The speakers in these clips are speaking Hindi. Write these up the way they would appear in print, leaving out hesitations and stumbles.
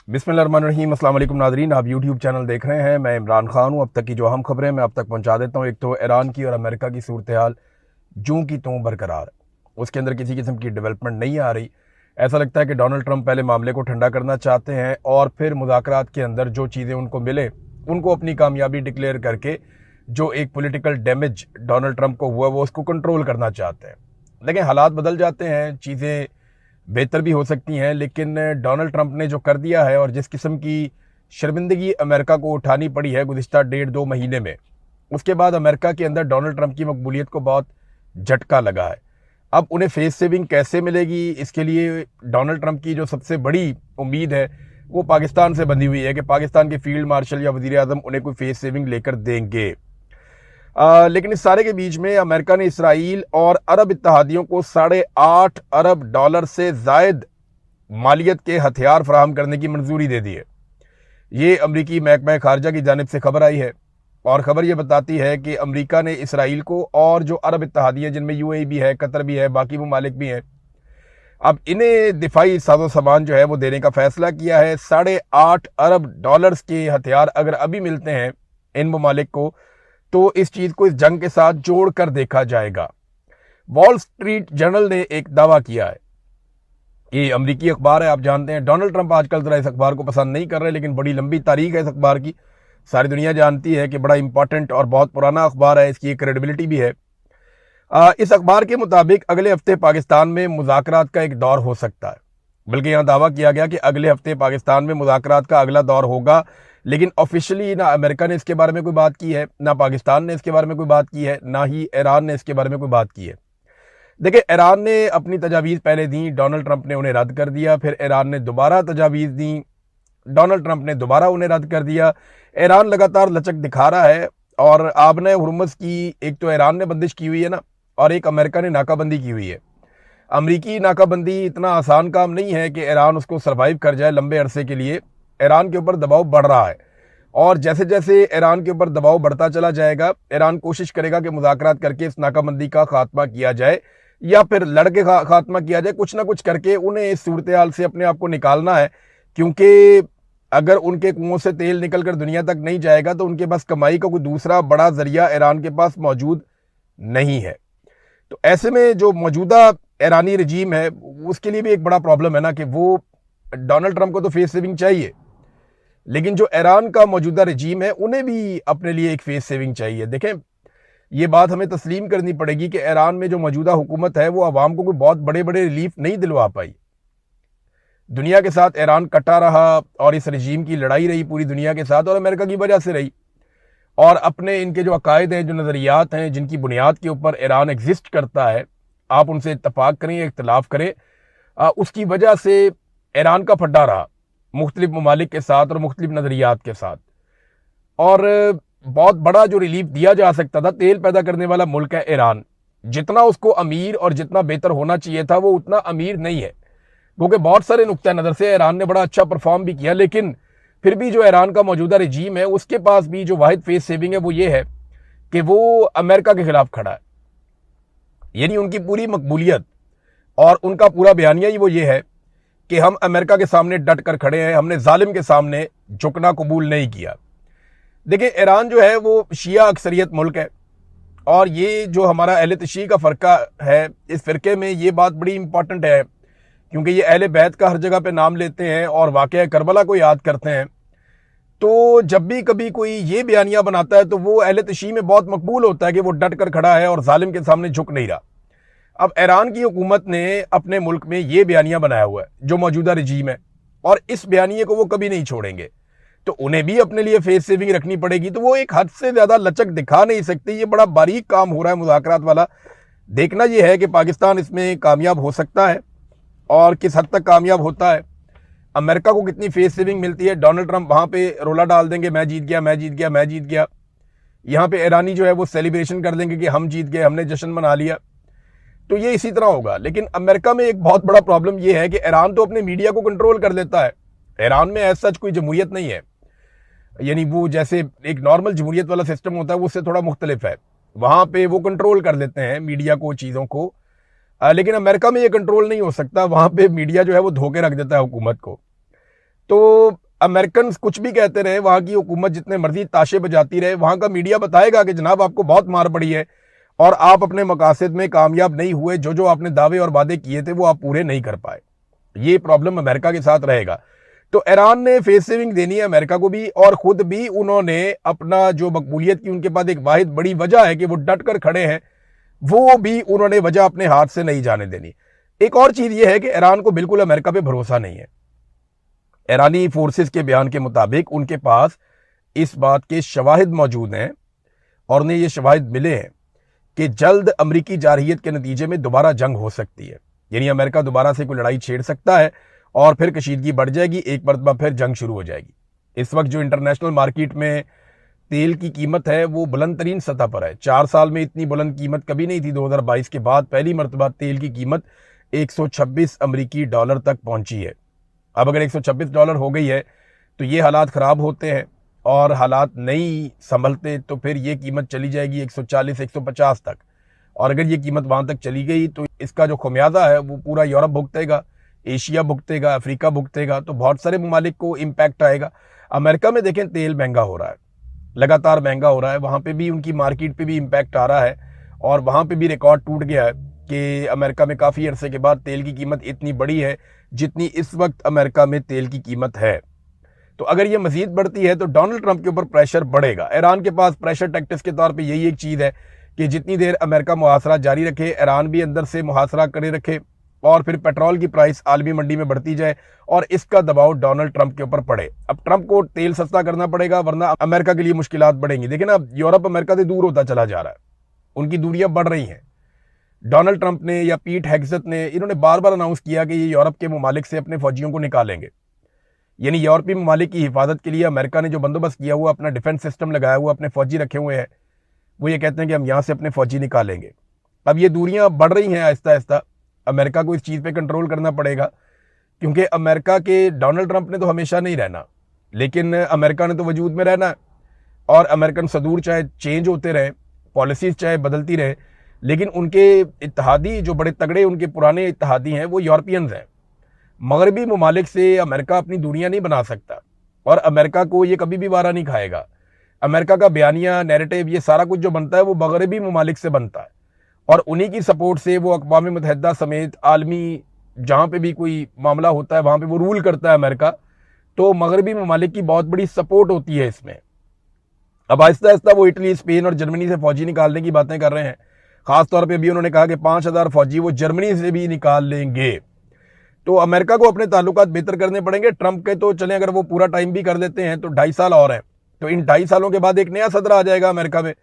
बिस्मिल्लाहिर्रहमानिर्रहीम। अस्सलाम वालेकुम नाज़रीन, आप यूट्यूब चैनल देख रहे हैं। मैं इमरान खान हूँ। अब तक की जो अहम खबरें मैं अब तक पहुँचा देता हूँ। एक तो ईरान की और अमेरिका की सूरत हाल जूं की त्यों बरकरार है, उसके अंदर किसी किस्म की डेवलपमेंट नहीं आ रही। ऐसा लगता है कि डोनाल्ड ट्रंप पहले मामले को ठंडा करना चाहते हैं और फिर मुज़ाकरात के अंदर जो चीज़ें उनको मिले उनको अपनी कामयाबी डिक्लेयर करके जो एक पॉलिटिकल डैमेज डोनाल्ड ट्रंप को हुआ वो उसको कंट्रोल करना चाहते हैं। लेकिन हालात बदल जाते हैं, चीज़ें बेहतर भी हो सकती हैं, लेकिन डोनाल्ड ट्रंप ने जो कर दिया है और जिस किस्म की शर्मिंदगी अमेरिका को उठानी पड़ी है गुज़िश्ता 1.5-2 महीने में, उसके बाद अमेरिका के अंदर डोनाल्ड ट्रंप की मकबूलियत को बहुत झटका लगा है। अब उन्हें फेस सेविंग कैसे मिलेगी, इसके लिए डोनाल्ड ट्रंप की जो सबसे बड़ी उम्मीद है वो पाकिस्तान से बंधी हुई है कि पाकिस्तान के फील्ड मार्शल या वज़ीर आज़म उन्हें कोई फेस सेविंग लेकर देंगे। लेकिन इस सारे के बीच में अमेरिका ने इसराइल और अरब इत्तहादियों को $8.5 अरब से ज़ायद मालियत के हथियार फराहम करने की मंजूरी दे दी है। ये अमरीकी महकमा खारजा की जानिब से खबर आई है और ख़बर ये बताती है कि अमरीका ने इसराइल को और जो अरब इत्तहादी हैं, जिनमें UAE भी है, कतर भी है, बाकी ममालिक भी हैं, अब इन्हें दिफाई साजो सामान जो है वो देने का फैसला किया है। $8.5 अरब के हथियार अगर अभी मिलते हैं इन ममालिक को तो इस चीज़ को इस जंग के साथ जोड़ कर देखा जाएगा। वॉल स्ट्रीट जर्नल ने एक दावा किया है, ये अमरीकी अखबार है, आप जानते हैं डोनाल्ड ट्रंप आजकल जरा इस अखबार को पसंद नहीं कर रहे, लेकिन बड़ी लंबी तारीख है इस अखबार की, सारी दुनिया जानती है कि बड़ा इंपॉर्टेंट और बहुत पुराना अखबार है, इसकी एक क्रेडिबिलिटी भी है। इस अखबार के मुताबिक अगले हफ्ते पाकिस्तान में मुज़ाकरात का एक दौर हो सकता है, बल्कि यहाँ दावा किया गया कि अगले हफ्ते पाकिस्तान में मुज़ाकरात का अगला दौर होगा। लेकिन ऑफिशियली ना अमेरिका ने इसके बारे में कोई बात की है, ना पाकिस्तान ने इसके बारे में कोई बात की है, ना ही ईरान ने इसके बारे में कोई बात की है। देखिए, ईरान ने अपनी तजावीज़ पहले दी, डोनाल्ड ट्रंप ने उन्हें रद्द कर दिया, फिर ईरान ने दोबारा तजावीज़ दी, डोनाल्ड ट्रंप ने दोबारा उन्हें रद्द कर दिया। ईरान लगातार लचक दिखा रहा है और आबने हुर्मुज़ की एक तो ईरान ने बंदिश की हुई है ना, और एक अमेरिका ने नाकाबंदी की हुई है। अमरीकी नाकाबंदी इतना आसान काम नहीं है कि ईरान उसको सर्वाइव कर जाए लंबे अरसे के लिए। ईरान के ऊपर दबाव बढ़ रहा है और जैसे जैसे ईरान के ऊपर दबाव बढ़ता चला जाएगा, ईरान कोशिश करेगा कि मुज़ाकरात करके इस नाकाबंदी का खात्मा किया जाए या फिर लड़के खात्मा किया जाए। कुछ ना कुछ करके उन्हें इस सूरत हाल से अपने आप को निकालना है, क्योंकि अगर उनके कुओं से तेल निकल कर दुनिया तक नहीं जाएगा तो उनके पास कमाई का कोई दूसरा बड़ा जरिया ईरान के पास मौजूद नहीं है। तो ऐसे में जो मौजूदा ईरानी रजीम है उसके लिए भी एक बड़ा प्रॉब्लम है ना कि वो डोनाल्ड ट्रंप को तो फेस सेविंग चाहिए, लेकिन जो ईरान का मौजूदा रजीम है उन्हें भी अपने लिए एक फेस सेविंग चाहिए। देखें, ये बात हमें तस्लीम करनी पड़ेगी कि ईरान में जो मौजूदा हुकूमत है वो आवाम को कोई बहुत बड़े बड़े रिलीफ नहीं दिलवा पाई। दुनिया के साथ ईरान कटा रहा और इस रजीम की लड़ाई रही पूरी दुनिया के साथ और अमेरिका की वजह से रही। और अपने इनके जो अकायद हैं, जो नज़रियात हैं, जिनकी बुनियाद के ऊपर ईरान एग्जिस्ट करता है, आप उनसे इत्तफाक करें या इख्तलाफ करें, उसकी वजह से ईरान का फड्डा रहा मुख्तलिफ ममालिक के साथ और मुख्तलिफ नज़रियात के साथ। और बहुत बड़ा जो रिलीफ दिया जा सकता था, तेल पैदा करने वाला मुल्क है ईरान, जितना उसको अमीर और जितना बेहतर होना चाहिए था वो उतना अमीर नहीं है, क्योंकि बहुत सारे नुक्ता नज़र से ईरान ने बड़ा अच्छा परफॉर्म भी किया। लेकिन फिर भी जो ईरान का मौजूदा रजीम है उसके पास भी जो वाहिद फेस सेविंग है वो ये है कि वो अमेरिका के खिलाफ खड़ा है। यानी उनकी पूरी मकबूलियत और उनका पूरा बयानिया ही वो ये है कि हम अमेरिका के सामने डट कर खड़े हैं, हमने जालिम के सामने झुकना कबूल नहीं किया। देखिए, ईरान जो है वो शिया अक्सरियत मुल्क है और ये जो हमारा अहले तशी का फ़िरका है, इस फ़िरके में ये बात बड़ी इंपॉर्टेंट है क्योंकि ये अहले बैत का हर जगह पे नाम लेते हैं और वाक़या करबला को याद करते हैं। तो जब भी कभी कोई ये बयानिया बनाता है तो वो अहले तशी में बहुत मकबूल होता है कि वो डट कर खड़ा है और जालिम के सामने झुक नहीं रहा। अब ईरान की हुकूमत ने अपने मुल्क में ये बयानिया बनाया हुआ है जो मौजूदा रजीम है और इस बयानिए को वो कभी नहीं छोड़ेंगे, तो उन्हें भी अपने लिए फेस सेविंग रखनी पड़ेगी। तो वो एक हद से ज़्यादा लचक दिखा नहीं सकती। ये बड़ा बारीक काम हो रहा है मुज़ाकरात वाला। देखना ये है कि पाकिस्तान इसमें कामयाब हो सकता है और किस हद तक कामयाब होता है, अमेरिका को कितनी फेस सेविंग मिलती है। डोनाल्ड ट्रंप वहाँ पे रोला डाल देंगे, मैं जीत गया, मैं जीत गया, मैं जीत गया। यहाँ पे ईरानी जो है वो सेलिब्रेशन कर देंगे कि हम जीत गए, हमने जश्न मना लिया। तो ये इसी तरह होगा। लेकिन अमेरिका में एक बहुत बड़ा प्रॉब्लम ये है कि ईरान तो अपने मीडिया को कंट्रोल कर लेता है। ईरान में ऐसा सच कोई जमहूरियत नहीं है, यानी वो जैसे एक नॉर्मल जमहूरियत वाला सिस्टम होता है वो उससे थोड़ा मुख्तलिफ है। वहाँ पे वो कंट्रोल कर लेते हैं मीडिया को, चीज़ों को। लेकिन अमेरिका में ये कंट्रोल नहीं हो सकता। वहाँ पे मीडिया जो है वो धोखे रख देता है हुकूमत को। तो अमेरिकन कुछ भी कहते रहे, वहां की हुकूमत जितने मर्जी ताशे बजाती रहे, वहां का मीडिया बताएगा कि जनाब आपको बहुत मार पड़ी है और आप अपने मकासद में कामयाब नहीं हुए, जो जो आपने दावे और वादे किए थे वो आप पूरे नहीं कर पाए। ये प्रॉब्लम अमेरिका के साथ रहेगा। तो ईरान ने फेस सेविंग देनी है अमेरिका को भी, और खुद भी उन्होंने अपना जो मकबूलियत की उनके पास एक वाहिद बड़ी वजह है कि वो डट कर खड़े हैं, वो भी उन्होंने वजह अपने हाथ से नहीं जाने देनी। एक और चीज ये है कि ईरान को बिल्कुल अमेरिका पे भरोसा नहीं है। ईरानी फोर्सेस के बयान के मुताबिक उनके पास इस बात के शवाहिद मौजूद हैं और उन्हें ये शवाहिद मिले हैं कि जल्द अमरीकी जारहियत के नतीजे में दोबारा जंग हो सकती है, यानी अमेरिका दोबारा से कोई लड़ाई छेड़ सकता है और फिर कशीदगी बढ़ जाएगी, एक मरतबा फिर जंग शुरू हो जाएगी। इस वक्त जो इंटरनेशनल मार्केट में तेल की कीमत है वो बुलंद तरीन सतह पर है। 4 साल में इतनी बुलंद कीमत कभी नहीं थी। 2022 के बाद पहली मरतबा तेल की कीमत 126 अमरीकी डॉलर तक पहुंची है। अब अगर 126 डॉलर हो गई है तो ये हालात ख़राब होते हैं और हालात नहीं संभलते तो फिर ये कीमत चली जाएगी 140-150 तक, और अगर ये कीमत वहाँ तक चली गई तो इसका जो खमियाजा है वो पूरा यूरोप भुगतेगा, एशिया भुगतेगा, अफ्रीका भुगतेगा, तो बहुत सारे ममालिक को इम्पैक्ट आएगा। अमेरिका में देखें तेल महंगा हो रहा है, लगातार महंगा हो रहा है, वहाँ पे भी उनकी मार्केट पे भी इम्पैक्ट आ रहा है और वहाँ पे भी रिकॉर्ड टूट गया है कि अमेरिका में काफ़ी अरसे के बाद तेल की कीमत इतनी बड़ी है जितनी इस वक्त अमेरिका में तेल की कीमत है। तो अगर ये मजीद बढ़ती है तो डोनाल्ड ट्रंप के ऊपर प्रेशर बढ़ेगा। ईरान के पास प्रेशर टैक्टिक्स के तौर पे यही एक चीज़ है कि जितनी देर अमेरिका मुहासरा जारी रखे, ईरान भी अंदर से मुहासरा करे रखे और फिर पेट्रोल की प्राइस आलमी मंडी में बढ़ती जाए और इसका दबाव डोनाल्ड ट्रंप के ऊपर पड़े। अब ट्रंप को तेल सस्ता करना पड़ेगा वरना अमेरिका के लिए मुश्किलात बढ़ेंगी। देखिए ना, यूरोप अमेरिका से दूर होता चला जा रहा है, उनकी दूरियां बढ़ रही हैं। डोनाल्ड ट्रंप ने या पीट हेग्सेथ ने, इन्होंने बार बार अनाउंस किया कि ये यूरोप के ममालिक से अपने फौजियों को निकालेंगे, यानी यूरोपीय ममालिक की हिफाजत के लिए अमेरिका ने जो बंदोबस्त किया हुआ, अपना डिफेंस सिस्टम लगाया हुआ, अपने फौजी रखे हुए हैं, वो ये कहते हैं कि हम यहाँ से अपने फौजी निकालेंगे। अब ये दूरियां बढ़ रही हैं आहिस्ता आहिस्ता, अमेरिका को इस चीज़ पे कंट्रोल करना पड़ेगा क्योंकि अमेरिका के डोनाल्ड ट्रंप ने तो हमेशा नहीं रहना, लेकिन अमेरिका ने तो वजूद में रहना है और अमेरिकन सदूर चाहे चेंज होते रहे, पॉलिसीज चाहे बदलती रहे, लेकिन उनके इत्तेहादी जो बड़े तगड़े उनके पुराने इत्तेहादी हैं वो यूरोपियंस हैं। मगरबी ममालिक से अमेरिका अपनी दूरियां नहीं बना सकता और अमेरिका को ये कभी भी वारा नहीं खाएगा। अमेरिका का बयानिया, नैरेटिव, ये सारा कुछ जो बनता है वो मगरबी ममालिक से बनता है और उन्हीं की सपोर्ट से वो अक़वाम मुत्तहिदा समेत आलमी जहाँ पे भी कोई मामला होता है वहाँ पे वो रूल करता है अमेरिका। तो मगरबी ममालिक की बहुत बड़ी सपोर्ट होती है इसमें। अब आहिस्ता आहिस्ता वो इटली, स्पेन और जर्मनी से फौजी निकालने की बातें कर रहे हैं। खास तौर पे भी उन्होंने कहा कि 5000 फौजी वो जर्मनी से भी निकाल लेंगे। तो अमेरिका को अपने ताल्लुकात बेहतर करने पड़ेंगे। ट्रंप के तो चलें, अगर वो पूरा टाइम भी कर देते हैं तो 2.5 साल और हैं, तो इन 2.5 सालों के बाद एक नया सदर आ जाएगा अमेरिका में,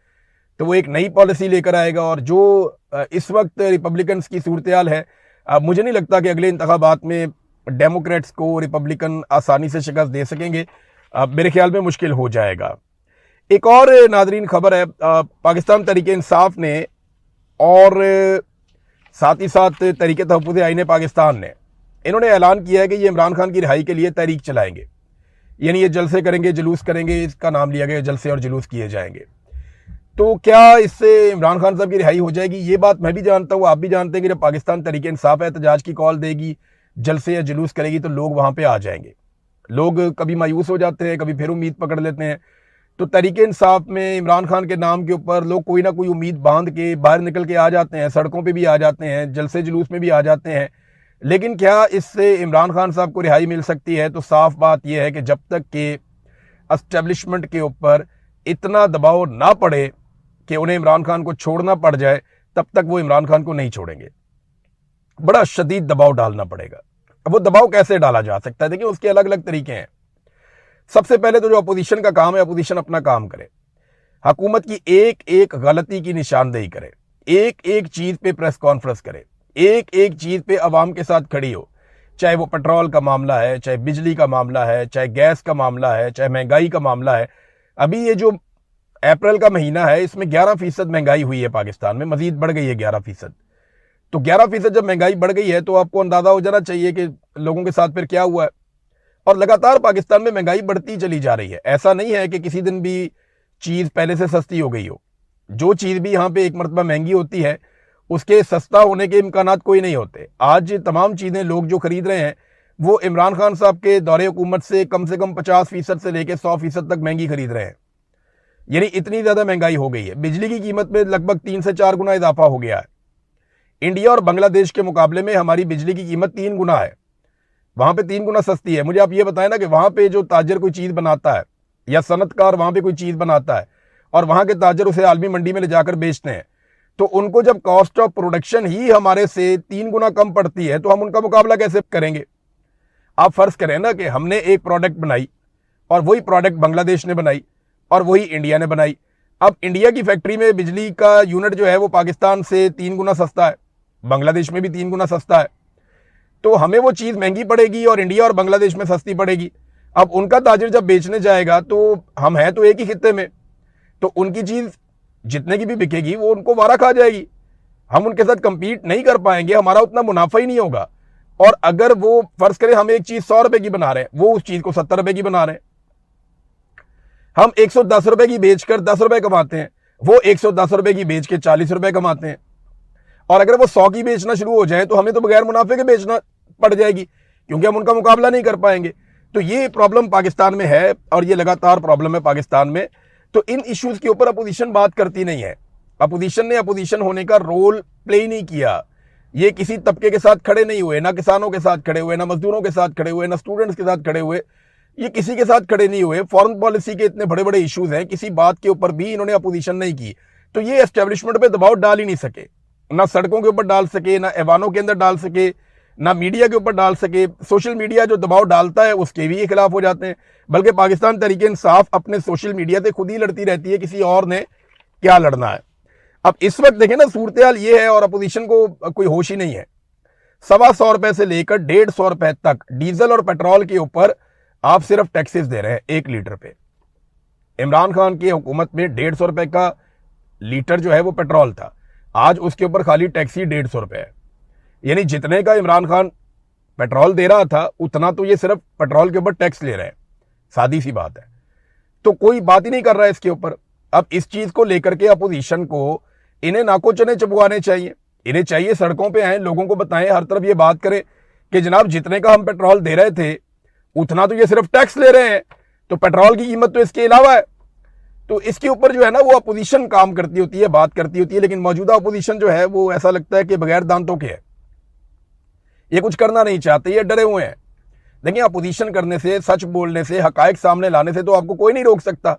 तो वो एक नई पॉलिसी लेकर आएगा। और जो इस वक्त रिपब्लिकन्स की सूरत-ए-हाल है, मुझे नहीं लगता कि अगले इंतखाबात में डेमोक्रेट्स को रिपब्लिकन आसानी से शिकस्त दे सकेंगे। मेरे ख्याल में मुश्किल हो जाएगा। एक और नादरीन खबर है, पाकिस्तान तहरीक-ए-इंसाफ ने और साथ ही साथ तहरीक तहफ़्फ़ुज़ आईन पाकिस्तान ने, इन्होंने ऐलान किया है कि ये इमरान खान की रिहाई के लिए तहरीक चलाएंगे, यानी ये जलसे करेंगे, जुलूस करेंगे, इसका नाम लिया गया, जलसे और जुलूस किए जाएंगे। तो क्या इससे इमरान खान साहब की रिहाई हो जाएगी? ये बात मैं भी जानता हूँ, आप भी जानते हैं कि जब पाकिस्तान तहरीक इंसाफ एहतजाज की कॉल देगी, जलसे या जुलूस करेगी तो लोग वहाँ पे आ जाएंगे। लोग कभी मायूस हो जाते हैं, कभी फिर उम्मीद पकड़ लेते हैं। तो तहरीक इंसाफ में इमरान खान के नाम के ऊपर लोग कोई ना कोई उम्मीद बांध के बाहर निकल के आ जाते हैं, सड़कों पर भी आ जाते हैं, जलसे जुलूस में भी आ जाते हैं। लेकिन क्या इससे इमरान खान साहब को रिहाई मिल सकती है? तो साफ बात यह है कि जब तक के एस्टेब्लिशमेंट के ऊपर इतना दबाव ना पड़े कि उन्हें इमरान खान को छोड़ना पड़ जाए, तब तक वो इमरान खान को नहीं छोड़ेंगे। बड़ा शदीद दबाव डालना पड़ेगा। अब वो दबाव कैसे डाला जा सकता है? देखिए, उसके अलग अलग तरीके हैं। सबसे पहले तो जो अपोजिशन का काम है, अपोजिशन अपना काम करे, हुकूमत की एक एक गलती की निशानदेही करे, एक एक चीज पे प्रेस कॉन्फ्रेंस करे, एक एक चीज पे अवाम के साथ खड़ी हो, चाहे वो पेट्रोल का मामला है, चाहे बिजली का मामला है, चाहे गैस का मामला है, चाहे महंगाई का मामला है। अभी ये जो अप्रैल का महीना है, इसमें 11% महंगाई हुई है पाकिस्तान में, मजीद बढ़ गई है 11%। तो 11% जब महंगाई बढ़ गई है तो आपको अंदाजा हो जाना चाहिए कि लोगों के साथ फिर क्या हुआ है। और लगातार पाकिस्तान में महंगाई बढ़ती चली जा रही है। ऐसा नहीं है कि किसी दिन भी चीज पहले से सस्ती हो गई हो। जो चीज भी यहाँ पे एक मरतबा महंगी होती है, उसके सस्ता होने के इम्कानात कोई नहीं होते। आज तमाम चीजें लोग जो खरीद रहे हैं वो इमरान खान साहब के दौरे हुकूमत से कम 50% से लेकर 100% तक महंगी खरीद रहे हैं। यानी इतनी ज्यादा महंगाई हो गई है। बिजली की कीमत में लगभग 3 से 4 गुना इजाफा हो गया है। इंडिया और बांग्लादेश के मुकाबले में हमारी बिजली की कीमत 3 गुना है, वहां पे 3 गुना सस्ती है। मुझे आप ये बताएं ना कि वहां पे जो ताजर कोई चीज बनाता है या सनतकार वहां पे कोई चीज बनाता है और वहां के ताजर उसे आलमी मंडी में ले जाकर बेचते हैं, तो उनको जब कॉस्ट ऑफ प्रोडक्शन ही हमारे से 3 गुना कम पड़ती है तो हम उनका मुकाबला कैसे करेंगे। आप फर्ज करें ना कि हमने एक प्रोडक्ट बनाई और वही प्रोडक्ट बांग्लादेश ने बनाई और वही इंडिया ने बनाई। अब इंडिया की फैक्ट्री में बिजली का यूनिट जो है वो पाकिस्तान से 3 गुना सस्ता है, बांग्लादेश में भी 3 गुना सस्ता है, तो हमें वो चीज महंगी पड़ेगी और इंडिया और बांग्लादेश में सस्ती पड़ेगी। अब उनका ताजिर जब बेचने जाएगा तो हम हैं तो एक ही खित्ते में, तो उनकी चीज जितने की भी बिकेगी वो उनको वारा खा जाएगी। हम उनके साथ कंपीट नहीं कर पाएंगे, हमारा उतना मुनाफा ही नहीं होगा। और अगर वो फर्ज करें हम एक चीज 100 रुपए की बना रहे हैं, वो उस चीज को 70 रुपए की बना रहे हैं, हम 110 रुपए की बेचकर 10 रुपए कमाते हैं, वो 110 रुपए की बेच के 40 रुपए कमाते हैं। और अगर वो 100 की बेचना शुरू हो जाए तो हमें तो बगैर मुनाफे के बेचना पड़ जाएगी, क्योंकि हम उनका मुकाबला नहीं कर पाएंगे। तो ये प्रॉब्लम पाकिस्तान में है और ये लगातार प्रॉब्लम है पाकिस्तान में। तो इन इश्यूज के ऊपर अपोजिशन बात करती नहीं है। अपोजिशन ने अपोजिशन होने का रोल प्ले नहीं किया। ये किसी तबके के साथ खड़े नहीं हुए, ना किसानों के साथ खड़े हुए, ना मजदूरों के साथ खड़े हुए, ना स्टूडेंट्स के साथ खड़े हुए, ये किसी के साथ खड़े नहीं हुए। फॉरेन पॉलिसी के इतने बड़े बड़े इश्यूज हैं, किसी बात के ऊपर भी इन्होंने अपोजिशन नहीं की। तो ये एस्टेब्लिशमेंट पे दबाव डाल ही नहीं सके, ना सड़कों के ऊपर डाल सके, ना ऐवानों के अंदर डाल सके, ना मीडिया के ऊपर डाल सके। सोशल मीडिया जो दबाव डालता है उसके भी ये खिलाफ हो जाते हैं। बल्कि पाकिस्तान तहरीक इंसाफ अपने सोशल मीडिया से खुद ही लड़ती रहती है, किसी और ने क्या लड़ना है। अब इस वक्त देखें ना, सूरत हाल ये है और अपोजिशन को कोई होश ही नहीं है। 125 रुपए से लेकर 150 रुपए तक डीजल और पेट्रोल के ऊपर आप सिर्फ टैक्सेस दे रहे हैं 1 लीटर पे। इमरान खान की हुकूमत में 150 रुपए का लीटर जो है वो पेट्रोल था, आज उसके ऊपर खाली टैक्स ही 150 रुपए है। यानी जितने का इमरान खान पेट्रोल दे रहा था उतना तो ये सिर्फ पेट्रोल के ऊपर टैक्स ले रहे हैं। सादी सी बात है। तो कोई बात ही नहीं कर रहा है इसके ऊपर। अब इस चीज को लेकर के अपोजिशन को इन्हें नाको चने चबवाने चाहिए। इन्हें चाहिए सड़कों पे आए, लोगों को बताएं, हर तरफ ये बात करें कि जनाब जितने का हम पेट्रोल दे रहे थे उतना तो ये सिर्फ टैक्स ले रहे हैं, तो पेट्रोल की कीमत तो इसके अलावा है। तो इसके ऊपर जो है ना वो अपोजिशन काम करती होती है, बात करती होती है। लेकिन मौजूदा अपोजिशन जो है वो ऐसा लगता है कि बगैर दांतों के है, ये कुछ करना नहीं चाहते, ये डरे हुए हैं। देखिए, अपोजिशन करने से, सच बोलने से, हकायक सामने लाने से तो आपको कोई नहीं रोक सकता,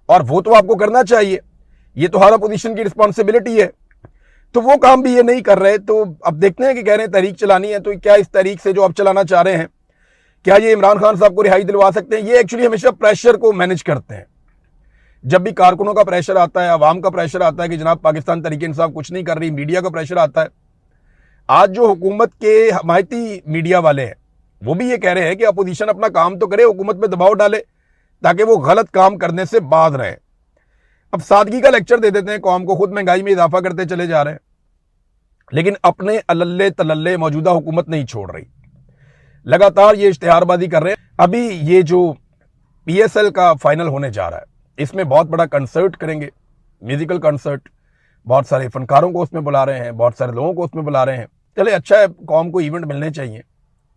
और वो तो आपको करना चाहिए। ये तो हर अपोजिशन की रिस्पॉन्सिबिलिटी है। तो वो काम भी ये नहीं कर रहे। तो अब देखते हैं कि कह रहे हैं तहरीक चलानी है, तो क्या इस तहरीक से जो अब चलाना चाह रहे हैं, क्या ये इमरान खान साहब को रिहाई दिलवा सकते हैं? ये एक्चुअली हमेशा प्रेशर को मैनेज करते हैं। जब भी कारकुनों का प्रेशर आता है, अवाम का प्रेशर आता है कि जनाब पाकिस्तान तहरीक इंसाफ कुछ नहीं कर रही, मीडिया का प्रेशर आता है। आज जो हुकूमत के हमायती मीडिया वाले हैं वो भी ये कह रहे हैं कि अपोजिशन अपना काम तो करे, हुकूमत पे दबाव डाले ताकि वो गलत काम करने से बाज रहे। अब सादगी का लेक्चर दे देते हैं कौम को, खुद महंगाई में इजाफा करते चले जा रहे हैं, लेकिन अपने अल्ले तलल्ले मौजूदा हुकूमत नहीं छोड़ रही। लगातार ये इश्तिहारबाजी कर रहे हैं। अभी ये जो PSL का फाइनल होने जा रहा है, इसमें बहुत बड़ा कंसर्ट करेंगे, म्यूजिकल कंसर्ट। बहुत सारे फनकारों को उसमें बुला रहे हैं, बहुत सारे लोगों को उसमें बुला रहे हैं। चले, अच्छा है, कौम को इवेंट मिलने चाहिए,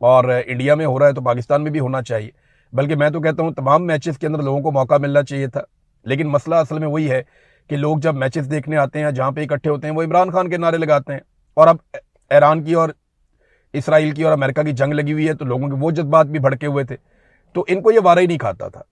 और इंडिया में हो रहा है तो पाकिस्तान में भी होना चाहिए। बल्कि मैं तो कहता हूं तमाम मैचेस के अंदर लोगों को मौका मिलना चाहिए था। लेकिन मसला असल में वही है कि लोग जब मैचेस देखने आते हैं, जहां पे इकट्ठे होते हैं, वो इमरान खान के नारे लगाते हैं। और अब ईरान की और इसराइल की और अमेरिका की जंग लगी हुई है, तो लोगों के वो जज्बात भी भड़के हुए थे, तो इनको ये वारा ही नहीं खाता था।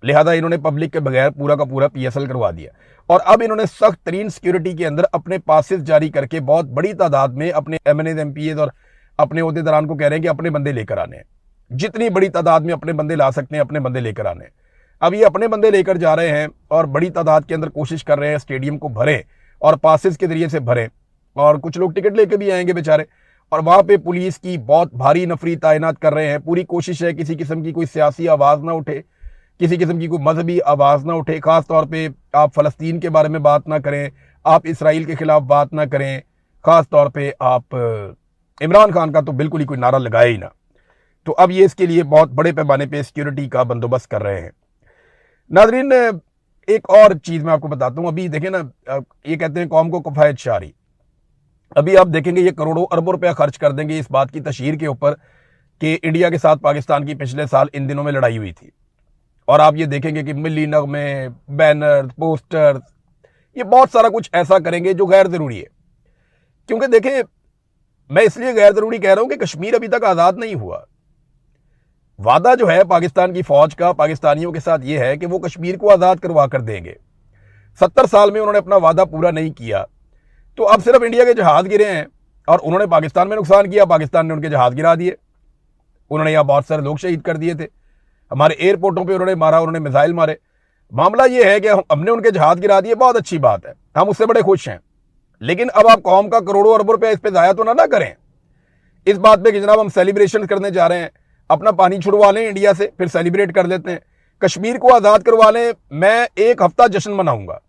लिहाजा इन्होंने पब्लिक के बगैर पूरा का पूरा PSL करवा दिया। और अब इन्होंने सख्त तरीन सिक्योरिटी के अंदर अपने पासेस जारी करके बहुत बड़ी तादाद में अपने MNAs MPAs और अपने ओहदेदारान को कह रहे हैं कि अपने बंदे लेकर आने हैं। जितनी बड़ी तादाद में अपने बंदे ला सकते हैं, अपने बंदे लेकर आने हैं। अब ये अपने बंदे लेकर जा रहे हैं और बड़ी तादाद के अंदर कोशिश कर रहे हैं स्टेडियम को भरें और पासेस के जरिए से भरें, और कुछ लोग टिकट लेके भी आएंगे बेचारे। और वहां पे पुलिस की बहुत भारी नफरी तैनात कर रहे हैं। पूरी कोशिश है किसी किस्म की कोई सियासी आवाज ना उठे, किसी किस्म की कोई मजहबी आवाज ना उठे। खास तौर पे आप फलस्तीन के बारे में बात ना करें, आप इसराइल के खिलाफ बात ना करें, खास तौर पे आप इमरान खान का तो बिल्कुल ही कोई नारा लगाए ही ना। तो अब ये इसके लिए बहुत बड़े पैमाने पे सिक्योरिटी का बंदोबस्त कर रहे हैं। नाजरीन, एक और चीज मैं आपको बताता हूं। अभी देखें ना, ये कहते हैं कौम को कफायत शारी। अभी आप देखेंगे ये करोड़ों अरबों रुपया खर्च कर देंगे इस बात की तशहीर के ऊपर कि इंडिया के साथ पाकिस्तान की पिछले साल इन दिनों में लड़ाई हुई थी, और आप ये देखेंगे कि मिली नगमे, बैनर, पोस्टर, ये बहुत सारा कुछ ऐसा करेंगे जो गैर ज़रूरी है। क्योंकि देखें, मैं इसलिए गैर ज़रूरी कह रहा हूं कि कश्मीर अभी तक आज़ाद नहीं हुआ। वादा जो है पाकिस्तान की फौज का पाकिस्तानियों के साथ ये है कि वो कश्मीर को आज़ाद करवा कर देंगे। 70 साल में उन्होंने अपना वादा पूरा नहीं किया, तो अब सिर्फ इंडिया के जहाज़ गिरे हैं और उन्होंने पाकिस्तान में नुकसान किया, पाकिस्तान ने उनके जहाज़ गिरा दिए। उन्होंने यहाँ बहुत सारे लोग शहीद कर दिए थे, हमारे एयरपोर्टों पे उन्होंने मारा, उन्होंने मिसाइल मारे। मामला ये है कि हमने उनके जहाज गिरा दिए, बहुत अच्छी बात है, हम उससे बड़े खुश हैं, लेकिन अब आप कौम का करोड़ों अरबों रुपया इस पे ज़ाया तो ना करें इस बात पे कि जनाब हम सेलिब्रेशन करने जा रहे हैं, अपना पानी छुड़वा लें इंडिया से, फिर सेलिब्रेट कर लेते हैं। कश्मीर को आज़ाद करवा लें, मैं 1 हफ्ता जश्न मनाऊंगा,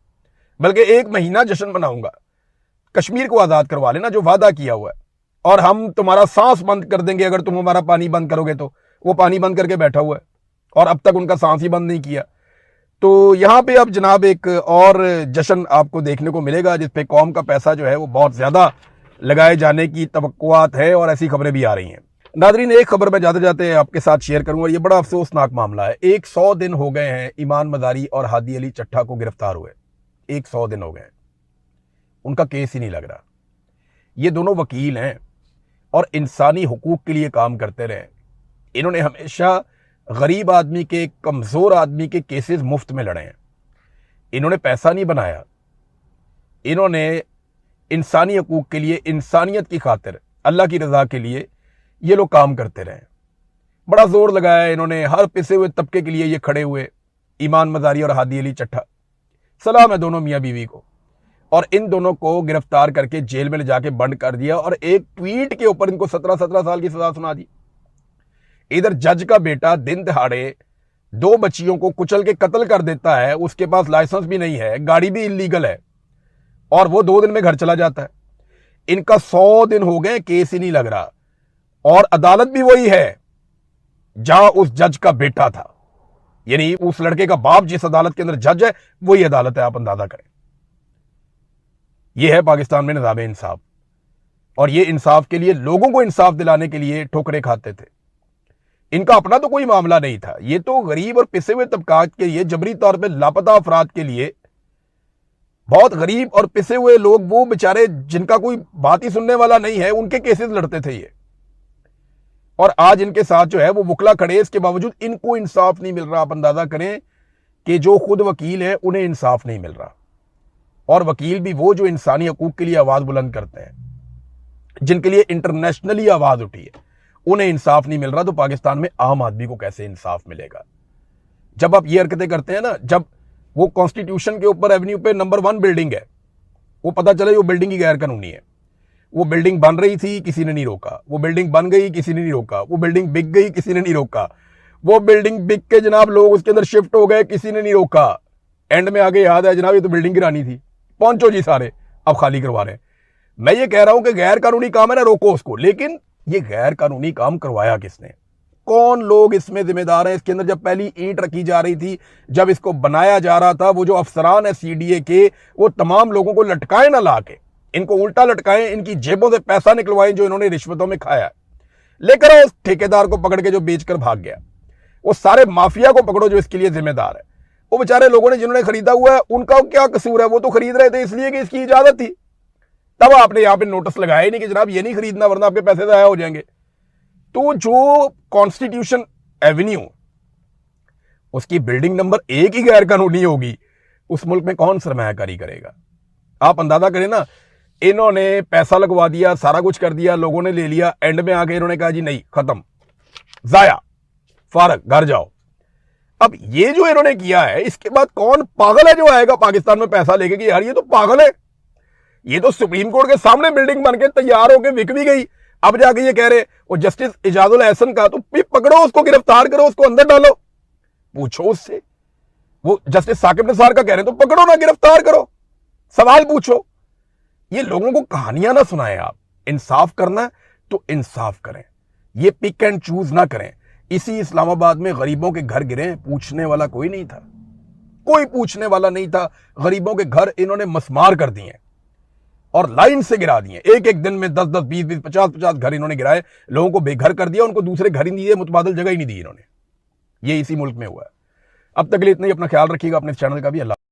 बल्कि 1 महीना जश्न मनाऊंगा। कश्मीर को आज़ाद करवा लेना जो वादा किया हुआ है, और हम तुम्हारा सांस बंद कर देंगे अगर तुम हमारा पानी बंद करोगे। तो वो पानी बंद करके बैठा हुआ है और अब तक उनका सांस ही बंद नहीं किया। तो यहाँ पे अब जनाब एक और जश्न आपको देखने को मिलेगा जिसपे कौम का पैसा जो है वो बहुत ज़्यादा लगाए जाने की तवक्कुआत है, और ऐसी खबरें भी आ रही हैं। नादरीन, एक खबर मैं जाते जाते आपके साथ शेयर करूंगा, ये बड़ा अफसोसनाक मामला है। 100 दिन हो गए हैं ईमान मदारी और हादी अली चट्ठा को गिरफ्तार हुए, 100 दिन हो गए, उनका केस ही नहीं लग रहा। ये दोनों वकील हैं और इंसानी हुकूक के लिए काम करते रहे। इन्होंने हमेशा गरीब आदमी के, कमज़ोर आदमी के केसेस मुफ्त में लड़े हैं। इन्होंने पैसा नहीं बनाया, इन्होंने इंसानी हकूक के लिए, इंसानियत की खातिर, अल्लाह की रज़ा के लिए ये लोग काम करते रहे। बड़ा जोर लगाया इन्होंने, हर पिसे हुए तबके के लिए ये खड़े हुए, ईमान मदारी और हादी अली चट्ठा। सलाम है दोनों मियाँ बीवी को। और इन दोनों को गिरफ्तार करके जेल में ले जाके बंद कर दिया, और एक ट्वीट के ऊपर इनको 17 साल की सजा सुना दी। इधर जज का बेटा दिन दहाड़े 2 बच्चियों को कुचल के कत्ल कर देता है, उसके पास लाइसेंस भी नहीं है, गाड़ी भी इलीगल है, और वो 2 दिन में घर चला जाता है। इनका 100 दिन हो गए, केस ही नहीं लग रहा, और अदालत भी वही है जहां उस जज का बेटा था, यानी उस लड़के का बाप जिस अदालत के अंदर जज है वही अदालत है। आप अंदाजा करें, यह है पाकिस्तान में निज़ाम इंसाफ, और ये इंसाफ के लिए, लोगों को इंसाफ दिलाने के लिए ठोकरें खाते थे। इनका अपना तो कोई मामला नहीं था, ये तो गरीब और पिसे हुए तबकात के लिए, जबरी तौर पे लापता अफराद के लिए, बहुत गरीब और पिसे हुए लोग, वो बेचारे जिनका कोई बात ही सुनने वाला नहीं है, उनके केसेस लड़ते थे ये। और आज इनके साथ जो है वो वकला खड़े, इसके बावजूद इनको इंसाफ नहीं मिल रहा। आप अंदाजा करें कि जो खुद वकील हैं उन्हें इंसाफ नहीं मिल रहा, और वकील भी वो जो इंसानी हकूक के लिए आवाज बुलंद करते हैं, जिनके लिए इंटरनेशनली आवाज उठी है, उन्हें इंसाफ नहीं मिल रहा। तो पाकिस्तान में आम आदमी को कैसे इंसाफ मिलेगा? जब आप ये हरकतें करते हैं ना, जब वो कॉन्स्टिट्यूशन के ऊपर एवेन्यू पे नंबर 1 बिल्डिंग है, वो पता चले वो बिल्डिंग ही गैर कानूनी है, वो बिल्डिंग बन रही थी, किसी ने नहीं रोका, वो बिल्डिंग बन गई, किसी ने नहीं रोका, वो बिल्डिंग बिक गई, किसी ने नहीं रोका, वो बिल्डिंग बिक के जनाब लोग उसके अंदर शिफ्ट हो गए, किसी ने नहीं रोका। एंड में आगे याद है जनाब ये तो बिल्डिंग गिरानी थी, पहुंचो जी सारे, अब खाली करवा रहे हैं। मैं ये कह रहा हूं कि गैर कानूनी काम है ना, रोको उसको, लेकिन ये गैर कानूनी काम करवाया किसने? कौन लोग इसमें जिम्मेदार हैं? इसके अंदर जब पहली ईंट रखी जा रही थी, जब इसको बनाया जा रहा था, वो जो अफसरान है सीडीए के, वो तमाम लोगों को लटकाए ना ला के, इनको उल्टा लटकाएं, इनकी जेबों से पैसा निकलवाएं जो इन्होंने रिश्वतों में खाया। लेकर आओ उस ठेकेदार को पकड़ के जो बेचकर भाग गया, वो सारे माफिया को पकड़ो जो इसके लिए जिम्मेदार है। वो बेचारे लोगों ने जिन्होंने खरीदा हुआ है, उनका क्या कसूर है? वो तो खरीद रहे थे इसलिए कि इसकी इजाजत थी, तब आपने यहां पे नोटिस लगाया ही नहीं कि जनाब ये नहीं खरीदना वरना आपके पैसे जाया हो जाएंगे। तो जो कॉन्स्टिट्यूशन एवेन्यू, उसकी बिल्डिंग नंबर 1 ही गैर कानूनी होगी, उस मुल्क में कौन सरमायाकारी करेगा? आप अंदाजा करें ना, इन्होंने पैसा लगवा दिया, सारा कुछ कर दिया, लोगों ने ले लिया, एंड में आके इन्होंने कहा जी नहीं, खत्म, जाया, फारग, घर जाओ। अब ये जो इन्होंने किया है, इसके बाद कौन पागल है जो आएगा पाकिस्तान में पैसा लेके कि यार ये तो पागल है, ये तो सुप्रीम कोर्ट के सामने बिल्डिंग बन के तैयार होकर बिक भी गई, अब जाके ये कह रहे वो जस्टिस इजाजुल एहसन का, तो पकड़ो उसको, गिरफ्तार करो उसको, अंदर डालो, पूछो उससे। वो जस्टिस साकिब निसार का कह रहे हैं तो पकड़ो ना, गिरफ्तार करो, सवाल पूछो। ये लोगों को कहानियां ना सुनाएं। आप इंसाफ करना है तो इंसाफ करें, ये पिक एंड चूज ना करें। इसी इस्लामाबाद में गरीबों के घर गिरे, पूछने वाला कोई नहीं था, कोई पूछने वाला नहीं था। गरीबों के घर इन्होंने मसमार कर दिए। और लाइन से गिरा दिए। एक एक दिन में 10-10, 20-20, 50-50 घर इन्होंने गिराए, लोगों को बेघर कर दिया, उनको दूसरे घर ही नहीं दिए, मुतबादल जगह ही नहीं दी इन्होंने। ये इसी मुल्क में हुआ है। अब तक के लिए इतना ही। अपना ख्याल रखिएगा, अपने चैनल का भी। अल्लाह।